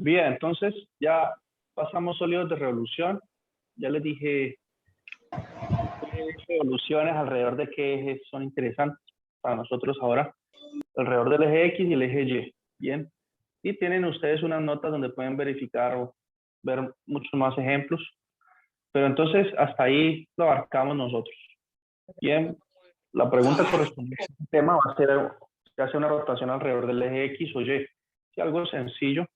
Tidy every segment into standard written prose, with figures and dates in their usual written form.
Bien, entonces ya pasamos sólidos de revolución. Ya les dije qué revoluciones alrededor de qué ejes son interesantes para nosotros ahora. Alrededor del eje X y el eje Y. Bien. Y tienen ustedes unas notas donde pueden verificar o ver muchos más ejemplos. Pero entonces hasta ahí lo abarcamos nosotros. Bien. La pregunta correspondiente a este tema va a ser si hace una rotación alrededor del eje X o Y. Si algo sencillo,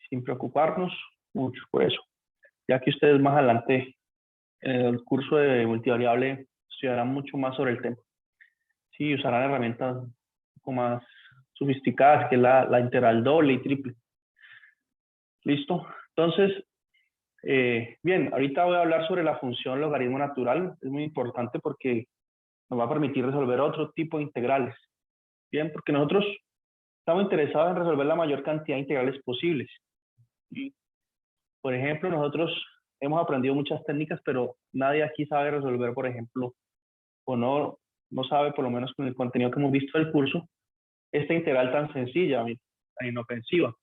sin preocuparnos mucho por eso. Ya que ustedes más adelante en el curso de multivariable estudiarán mucho más sobre el tema. Sí, usarán herramientas un poco más sofisticadas, que es la integral doble y triple. ¿Listo? Entonces, bien, ahorita voy a hablar sobre la función logaritmo natural. Es muy importante porque nos va a permitir resolver otro tipo de integrales. Bien, porque nosotros estamos interesados en resolver la mayor cantidad de integrales posibles. ¿Sí? Por ejemplo, nosotros hemos aprendido muchas técnicas, pero nadie aquí sabe resolver, por ejemplo, o no sabe, por lo menos con el contenido que hemos visto del curso, esta integral tan sencilla, tan inofensiva.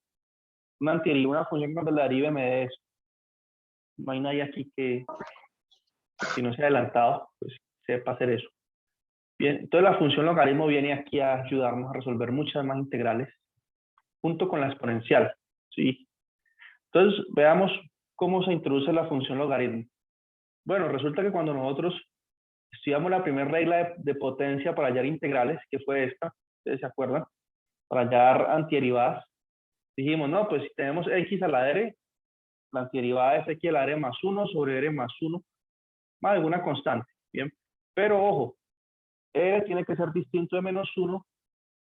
Una función cuando la derive me dé eso. No hay nadie aquí que, si no se ha adelantado, pues sepa hacer eso. Bien, entonces la función logaritmo viene aquí a ayudarnos a resolver muchas más integrales junto con la exponencial. ¿Sí? Entonces, veamos cómo se introduce la función logaritmo. Bueno, resulta que cuando nosotros estudiamos la primera regla de potencia para hallar integrales, que fue esta, ¿ustedes se acuerdan? Para hallar antiderivadas, dijimos, no, pues si tenemos x a la r, la antiderivada es x a la r más 1 sobre r más 1, más alguna constante, ¿bien? Pero ojo, r tiene que ser distinto de menos 1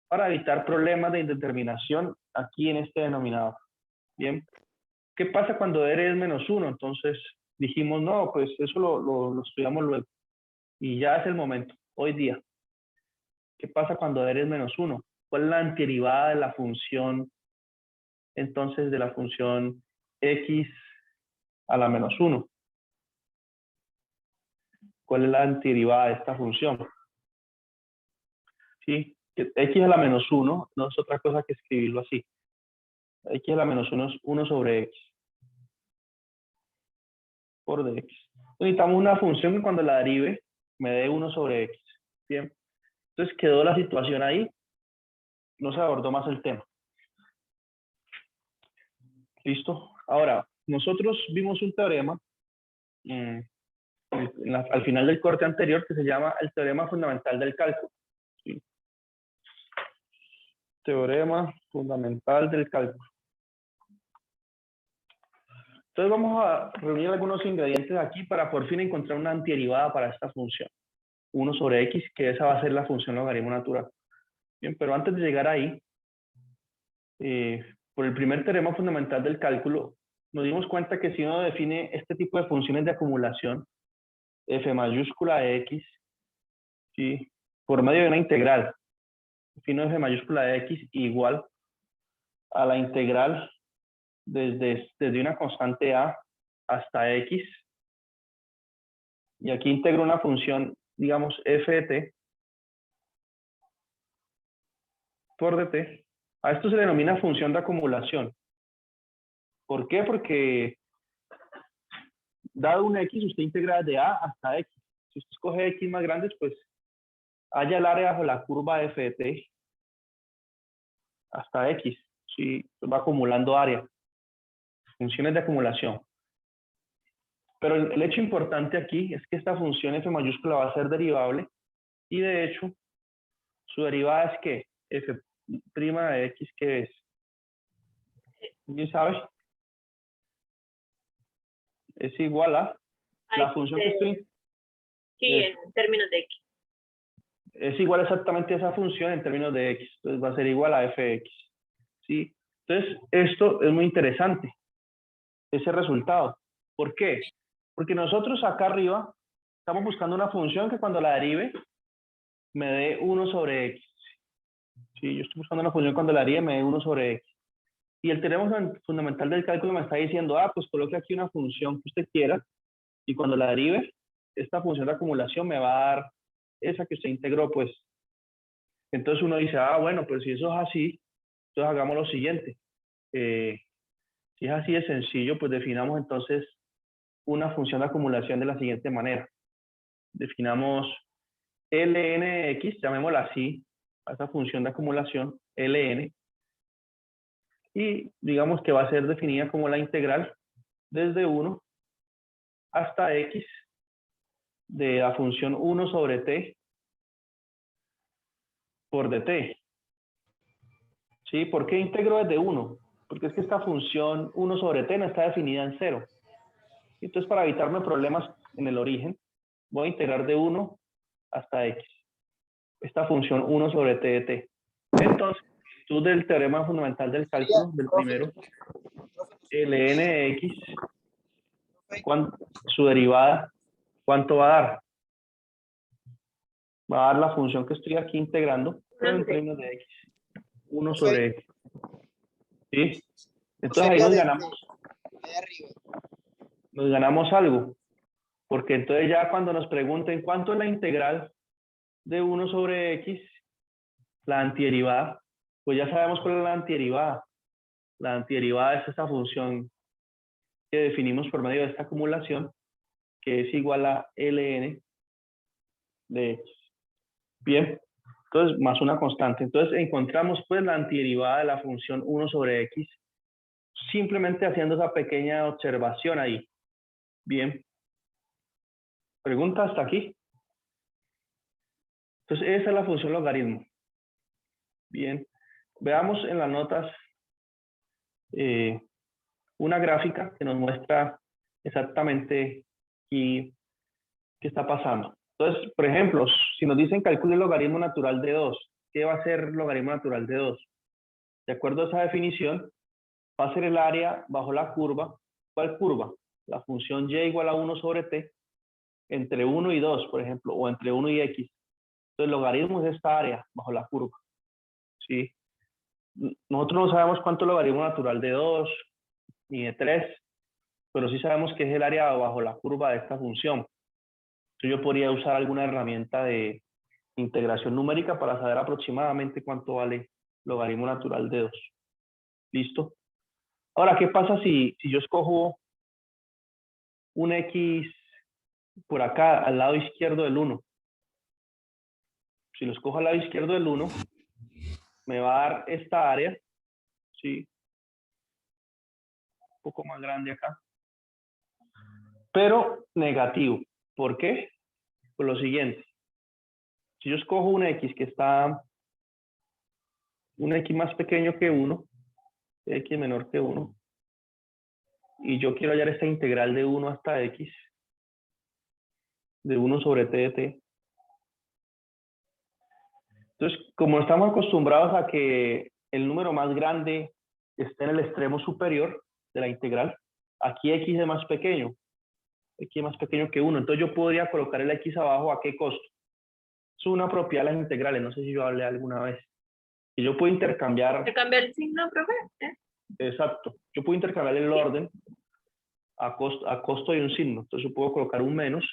para evitar problemas de indeterminación aquí en este denominador, ¿bien? ¿Qué pasa cuando r es menos 1? Entonces dijimos, no, pues eso lo estudiamos luego. Y ya es el momento, hoy día. ¿Qué pasa cuando r es menos 1? ¿Cuál es la antiderivada de la función, entonces, de la función x a la menos 1? ¿Cuál es la antiderivada de esta función? ¿Sí? X a la menos 1 no es otra cosa que escribirlo así. X a la menos 1 es 1 sobre x por dx. Necesitamos una función que cuando la derive me dé 1 sobre x. Bien. Entonces quedó la situación ahí. No se abordó más el tema. ¿Listo? Ahora, nosotros vimos un teorema al final del corte anterior que se llama el teorema fundamental del cálculo. ¿Sí? Teorema fundamental del cálculo. Entonces vamos a reunir algunos ingredientes aquí para por fin encontrar una antiderivada para esta función. 1 sobre x, que esa va a ser la función logaritmo natural. Bien, pero antes de llegar ahí, por el primer teorema fundamental del cálculo, nos dimos cuenta que si uno define este tipo de funciones de acumulación, f mayúscula de x, ¿sí? Por medio de una integral, defino f mayúscula de x igual a la integral desde una constante a hasta x, y aquí integro una función, digamos, f de t por dt. A esto se le denomina función de acumulación. ¿Por qué? Porque dado un x, usted integra de a hasta x. Si usted escoge x más grandes, pues haya el área bajo la curva f de t hasta x. Sí, va acumulando área. Funciones de acumulación. Pero el hecho importante aquí es que esta función f mayúscula va a ser derivable y de hecho su derivada es que f' de x, ¿qué es? ¿Quién sabe? Es igual a la función que estoy... Sí, en términos de x. Es igual exactamente a esa función en términos de x. Entonces va a ser igual a fx. ¿Sí? Entonces esto es muy interesante, ese resultado. ¿Por qué? Porque nosotros acá arriba estamos buscando una función que cuando la derive me dé 1 sobre x. ¿Sí? Yo estoy buscando una función cuando la derive me dé 1 sobre x. Y el teorema fundamental del cálculo me está diciendo, pues coloque aquí una función que usted quiera y cuando la derive, esta función de acumulación me va a dar esa que usted integró, pues. Entonces uno dice, bueno, pues si eso es así, entonces hagamos lo siguiente. Si es así de sencillo, pues definamos entonces una función de acumulación de la siguiente manera. Definamos lnx, llamémosla así, a esa función de acumulación, ln, y digamos que va a ser definida como la integral desde 1 hasta x de la función 1 sobre t por dt. ¿Sí? ¿Por qué integro desde 1? Porque es que esta función 1 sobre t no está definida en 0. Entonces, para evitarme problemas en el origen, voy a integrar de 1 hasta x. Esta función 1 sobre t de t. Entonces, tú del teorema fundamental del cálculo, del primero, ln de x, su derivada, ¿cuánto va a dar? Va a dar la función que estoy aquí integrando, pero en términos de x. 1 sobre x. ¿Sí? Entonces ahí nos ganamos algo. Porque entonces ya cuando nos pregunten cuánto es la integral de 1 sobre x, la antiderivada, pues ya sabemos cuál es la antiderivada. La antiderivada es esta función que definimos por medio de esta acumulación, que es igual a ln de x. Bien, entonces más una constante. Entonces encontramos pues la antiderivada de la función 1 sobre x, simplemente haciendo esa pequeña observación ahí. Bien. ¿Pregunta hasta aquí? Entonces esa es la función logaritmo. Bien. Veamos en las notas una gráfica que nos muestra exactamente aquí qué está pasando. Entonces, por ejemplo, si nos dicen calcule el logaritmo natural de 2, ¿qué va a ser el logaritmo natural de 2? De acuerdo a esa definición, va a ser el área bajo la curva. ¿Cuál curva? La función y igual a 1 sobre t, entre 1 y 2, por ejemplo, o entre 1 y x. Entonces, el logaritmo es esta área bajo la curva. ¿Sí? Nosotros no sabemos cuánto es el logaritmo natural de 2, ni de 3, pero sí sabemos que es el área bajo la curva de esta función. Entonces yo podría usar alguna herramienta de integración numérica para saber aproximadamente cuánto vale logaritmo natural de 2. ¿Listo? Ahora, ¿qué pasa si yo escojo un x por acá, al lado izquierdo del 1? Si lo escojo al lado izquierdo del 1, me va a dar esta área, ¿sí? Un poco más grande acá. Pero negativo. ¿Por qué? Por lo siguiente. Si yo escojo un x que está, un x más pequeño que 1, x menor que 1, y yo quiero hallar esta integral de 1 hasta x, de 1 sobre t de t. Entonces, como estamos acostumbrados a que el número más grande esté en el extremo superior de la integral, aquí x es más pequeño, x es más pequeño que 1, entonces yo podría colocar el x abajo. ¿A qué costo? Es una propiedad de las integrales, no sé si yo hablé alguna vez. Y yo puedo intercambiar... ¿Se cambia el signo, profe? Exacto. Yo puedo intercambiar el orden a costo de un signo. Entonces yo puedo colocar un menos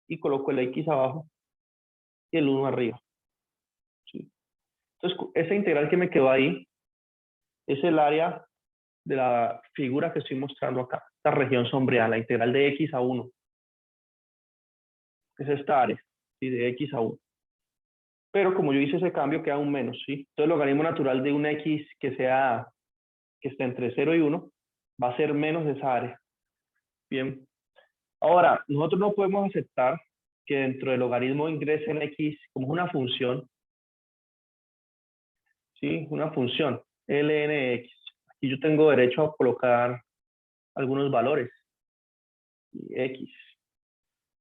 y coloco el x abajo y el 1 arriba. ¿Sí? Entonces, esa integral que me quedó ahí es el área de la figura que estoy mostrando acá. Esta región sombreada, la integral de x a 1. Es esta área, ¿sí? De x a 1. Pero como yo hice ese cambio, queda un menos, ¿sí? Entonces el logaritmo natural de un x que esté entre 0 y 1 va a ser menos de esa área. Bien. Ahora, nosotros no podemos aceptar que dentro del logaritmo ingrese el x como una función, ¿sí? Una función, lnx. Aquí yo tengo derecho a colocar algunos valores, x.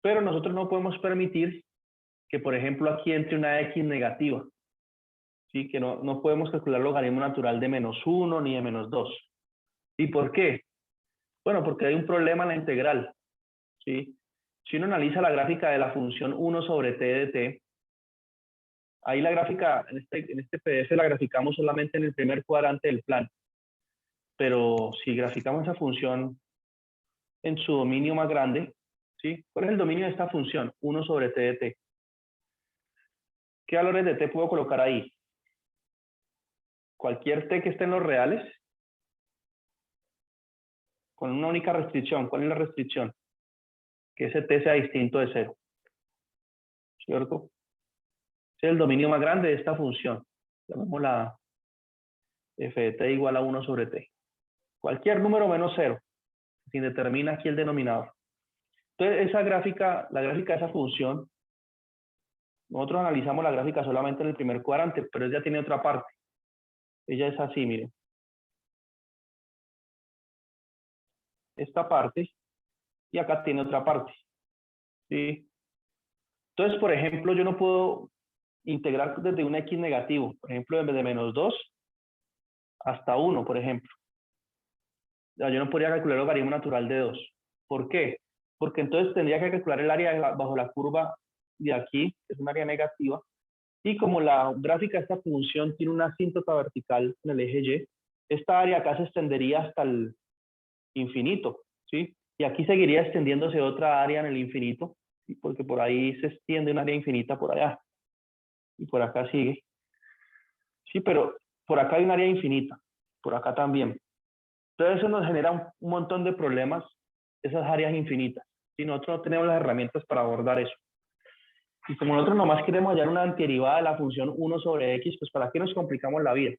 Pero nosotros no podemos permitir que, por ejemplo, aquí entre una x negativa, ¿sí? Que no podemos calcular logaritmo natural de -1 ni de -2. ¿Y por qué? Bueno, porque hay un problema en la integral, ¿sí? Si uno analiza la gráfica de la función 1 sobre t de t, ahí la gráfica, en este PDF la graficamos solamente en el primer cuadrante del plano. Pero si graficamos esa función en su dominio más grande, ¿sí? ¿Cuál es el dominio de esta función? 1 sobre t de t. ¿Qué valores de t puedo colocar ahí? Cualquier t que esté en los reales con una única restricción. ¿Cuál es la restricción? Que ese t sea distinto de 0. ¿Cierto? Ese es el dominio más grande de esta función. Llamémosla f de t igual a 1 sobre t. Cualquier número menos 0, se determina aquí el denominador. Entonces, esa gráfica, la gráfica de esa función, nosotros analizamos la gráfica solamente en el primer cuadrante, pero ella tiene otra parte. Ella es así, miren. Esta parte, y acá tiene otra parte. ¿Sí? Entonces, por ejemplo, yo no puedo integrar desde un x negativo, por ejemplo, desde menos 2 hasta 1, por ejemplo. Yo no podría calcular el logaritmo natural de 2. ¿Por qué? Porque entonces tendría que calcular el área bajo la curva de aquí, que es un área negativa, y como la gráfica de esta función tiene una asíntota vertical en el eje Y, esta área acá se extendería hasta el infinito, ¿sí? Y aquí seguiría extendiéndose otra área en el infinito, ¿sí? Porque por ahí se extiende un área infinita por allá, y por acá sigue. Sí, pero por acá hay un área infinita, por acá también. Entonces eso nos genera un montón de problemas, esas áreas infinitas. Y nosotros no tenemos las herramientas para abordar eso. Y como nosotros nomás queremos hallar una antiderivada de la función 1 sobre x, pues ¿para qué nos complicamos la vida?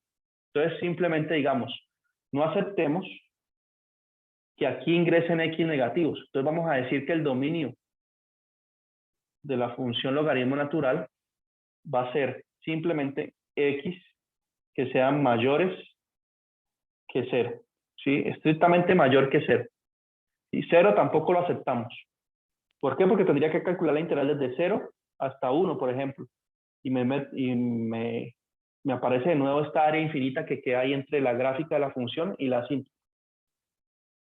Entonces simplemente digamos, no aceptemos que aquí ingresen x negativos. Entonces vamos a decir que el dominio de la función logaritmo natural va a ser simplemente x que sean mayores que 0. ¿Sí? Estrictamente mayor que 0. Y 0 tampoco lo aceptamos. ¿Por qué? Porque tendría que calcular la integral desde 0 hasta 1, por ejemplo. Y me aparece de nuevo esta área infinita que queda ahí entre la gráfica de la función y la asíntota.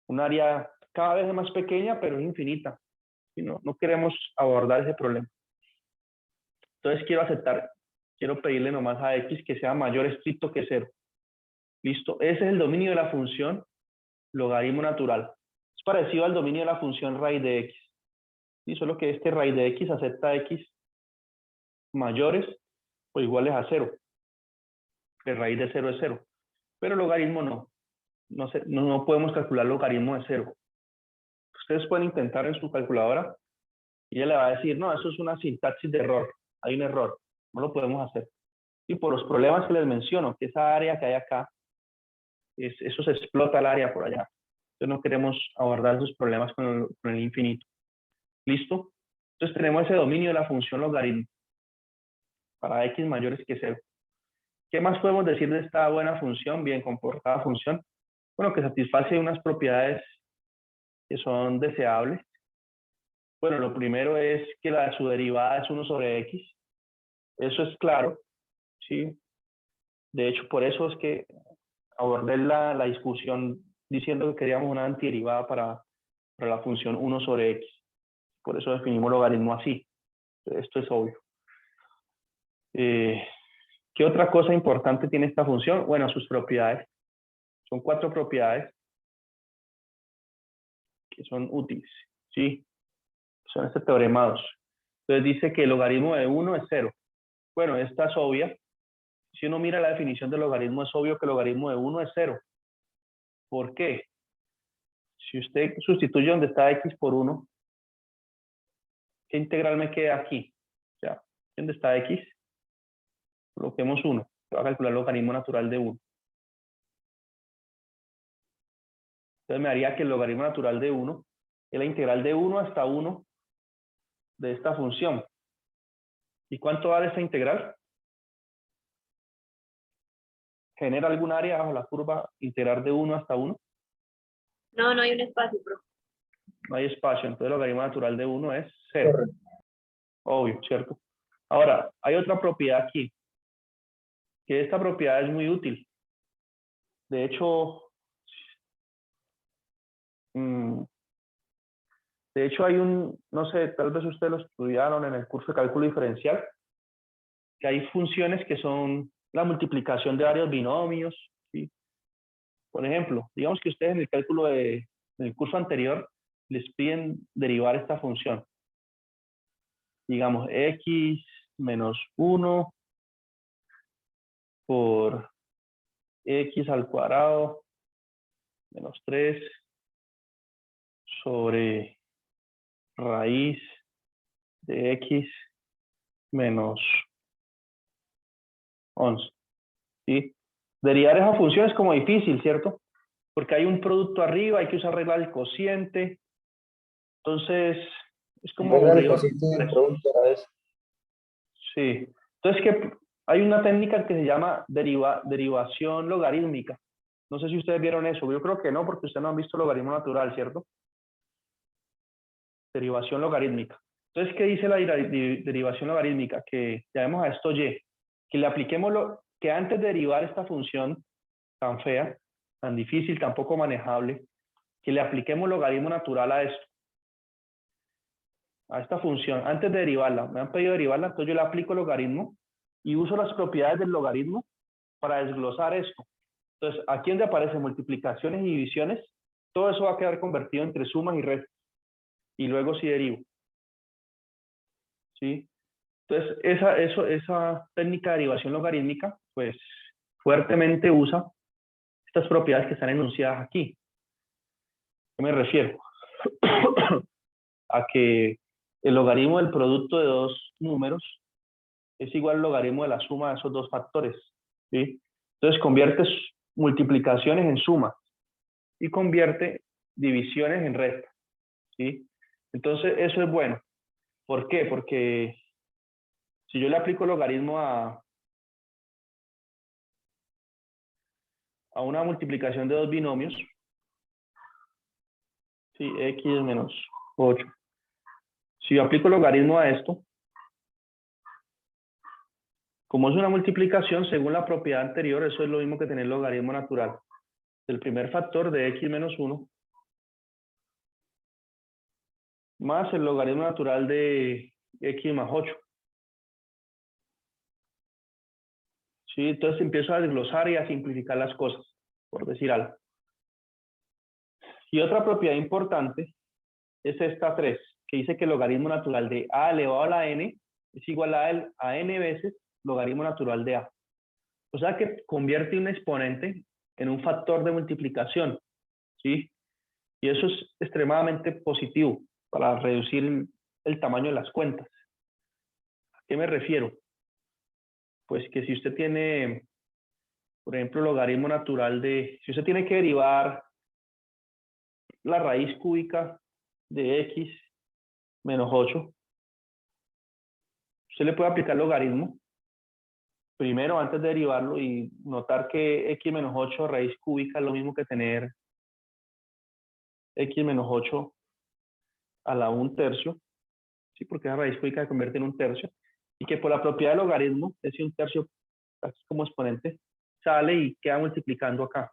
Un área cada vez más pequeña, pero es infinita. Y no queremos abordar ese problema. Entonces quiero pedirle nomás a x que sea mayor estricto que 0. ¿Listo? Ese es el dominio de la función logaritmo natural. Es parecido al dominio de la función raíz de x. ¿Sí? Solo que este raíz de x acepta x mayores o iguales a 0. Que raíz de 0 es 0. Pero logaritmo no. No podemos calcular logaritmo de 0. Ustedes pueden intentar en su calculadora y ella le va a decir, no, eso es una sintaxis de error. Hay un error. No lo podemos hacer. Y por los problemas que les menciono, que esa área que hay acá, eso se explota el área por allá. Entonces no queremos abordar esos problemas con el infinito. ¿Listo? Entonces tenemos ese dominio de la función logaritmo para x mayores que 0. ¿Qué más podemos decir de esta buena función, bien comportada función? Bueno, que satisface unas propiedades que son deseables. Bueno, lo primero es que su derivada es 1 sobre x. Eso es claro, ¿sí? De hecho, por eso es que abordé la discusión diciendo que queríamos una antiderivada para la función 1 sobre x. Por eso definimos logaritmo así. Esto es obvio. ¿Qué otra cosa importante tiene esta función? Bueno, sus propiedades. Son 4 propiedades que son útiles, ¿sí? Son teoremados. Entonces dice que el logaritmo de 1 es 0. Bueno, esta es obvia. Si uno mira la definición del logaritmo, es obvio que el logaritmo de 1 es 0. ¿Por qué? Si usted sustituye donde está x por 1, ¿qué integral me queda aquí? O sea, ¿dónde está x? Coloquemos 1. Se va a calcular el logaritmo natural de 1. Entonces me haría que el logaritmo natural de 1 es la integral de 1 hasta 1 de esta función. ¿Y cuánto vale esta integral? ¿Genera algún área bajo la curva integral de 1 hasta 1? No, no hay un espacio, bro. No hay espacio, entonces el logaritmo natural de 1 es 0. Obvio, ¿cierto? Ahora, hay otra propiedad aquí, que esta propiedad es muy útil. De hecho, hay no sé, tal vez ustedes lo estudiaron en el curso de cálculo diferencial, que hay funciones que son la multiplicación de varios binomios, ¿sí? Por ejemplo, digamos que ustedes en el cálculo en el curso anterior les piden derivar esta función. Digamos, x menos 1 por x al cuadrado menos 3 sobre raíz de x menos 11. ¿Sí? Derivar esa función es como difícil, ¿cierto? Porque hay un producto arriba, hay que usar regla del cociente. Entonces, es como Regla de aburrido. cociente de producto a la vez. Sí. Entonces, hay una técnica que se llama derivación logarítmica. No sé si ustedes vieron eso. Yo creo que no, porque ustedes no han visto logaritmo natural, ¿cierto? Derivación logarítmica. Entonces, ¿qué dice la derivación logarítmica? Que llamemos a esto y, que le apliquemos que antes de derivar esta función tan fea, tan difícil, tan poco manejable, que le apliquemos logaritmo natural a esto, a esta función, antes de derivarla. Me han pedido derivarla, entonces yo le aplico logaritmo y uso las propiedades del logaritmo para desglosar esto. Entonces, aquí donde aparecen multiplicaciones y divisiones, todo eso va a quedar convertido entre sumas y restas. Y luego sí derivo. ¿Sí? Entonces, esa técnica de derivación logarítmica, pues, fuertemente usa estas propiedades que están enunciadas aquí. ¿A qué me refiero? A que el logaritmo del producto de dos números es igual al logaritmo de la suma de esos dos factores. ¿Sí? Entonces, conviertes multiplicaciones en sumas y convierte divisiones en restas. ¿Sí? Entonces, eso es bueno. ¿Por qué? Porque si yo le aplico logaritmo a una multiplicación de dos binomios, ¿sí? X menos 8. Si yo aplico logaritmo a esto, como es una multiplicación, según la propiedad anterior, eso es lo mismo que tener logaritmo natural del primer factor de x menos 1 más el logaritmo natural de x más 8. ¿Sí? Entonces empiezo a desglosar y a simplificar las cosas, por decir algo. Y otra propiedad importante es esta 3, que dice que el logaritmo natural de a elevado a la n es igual a n veces logaritmo natural de a. O sea que convierte un exponente en un factor de multiplicación. ¿Sí? Y eso es extremadamente positivo para reducir el tamaño de las cuentas. ¿A qué me refiero? Pues que si usted tiene, por ejemplo, logaritmo natural si usted tiene que derivar la raíz cúbica de x menos 8, usted le puede aplicar logaritmo primero antes de derivarlo y notar que x menos 8 raíz cúbica es lo mismo que tener x menos 8 a la 1/3, ¿sí? Porque esa raíz cúbica se convierte en 1/3, y que por la propiedad del logaritmo, ese 1/3 aquí como exponente, sale y queda multiplicando acá.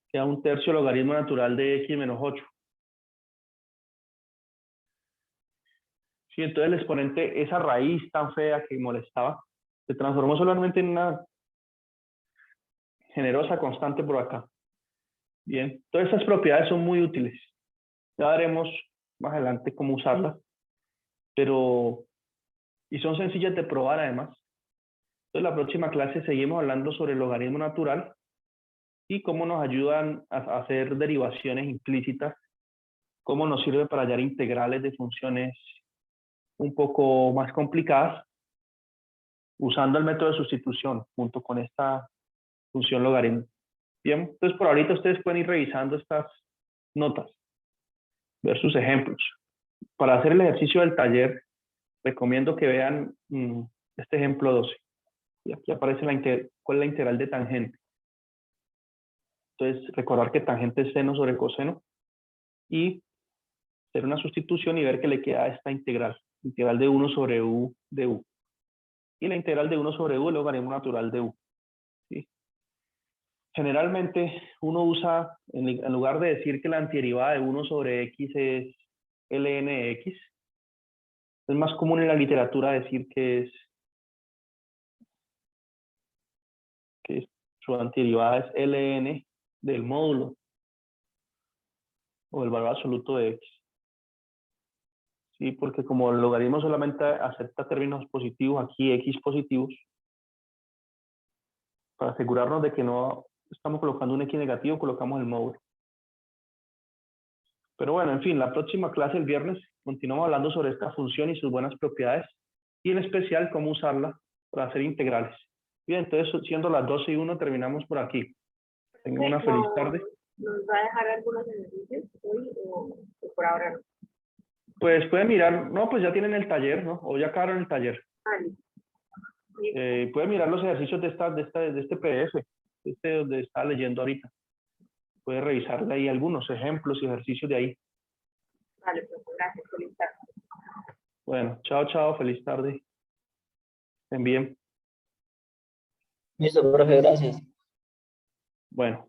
Queda 1/3 logaritmo natural de x menos 8. Sí, entonces el exponente, esa raíz tan fea que molestaba, se transformó solamente en una generosa constante por acá. Bien, todas estas propiedades son muy útiles. Ya veremos más adelante cómo usarlas, y son sencillas de probar además. Entonces, la próxima clase seguimos hablando sobre el logaritmo natural y cómo nos ayudan a hacer derivaciones implícitas, cómo nos sirve para hallar integrales de funciones un poco más complicadas, usando el método de sustitución junto con esta función logaritmo. Bien, entonces por ahorita ustedes pueden ir revisando estas notas, ver sus ejemplos. Para hacer el ejercicio del taller, recomiendo que vean este ejemplo 12. Y aquí aparece cuál es la integral de tangente. Entonces, recordar que tangente es seno sobre coseno y hacer una sustitución y ver que le queda esta integral de 1 sobre u de u. Y la integral de 1 sobre u es el logaritmo natural de u. ¿Sí? Generalmente uno usa, en lugar de decir que la antiderivada de 1 sobre x es ln de x, es más común en la literatura decir que su antiderivada es ln del módulo o el valor absoluto de x. ¿Sí? Porque como el logaritmo solamente acepta términos positivos, aquí x positivos, para asegurarnos de que no estamos colocando un x negativo, colocamos el módulo. Pero bueno, en fin, la próxima clase el viernes continuamos hablando sobre esta función y sus buenas propiedades y en especial cómo usarla para hacer integrales. Bien, entonces siendo las 12:01 terminamos por aquí. Tengan una feliz tarde. ¿Nos va a dejar algunos ejercicios hoy o por ahora no? Pues pueden mirar, no, pues ya tienen el taller, ¿no? O ya acabaron el taller. Pueden mirar los ejercicios de este PDF, donde está leyendo ahorita. Puede revisar de ahí algunos ejemplos y ejercicios de ahí. Vale, pues gracias, feliz tarde. Bueno, chao, chao, feliz tarde. Estén bien. Listo, profe, gracias. Bueno.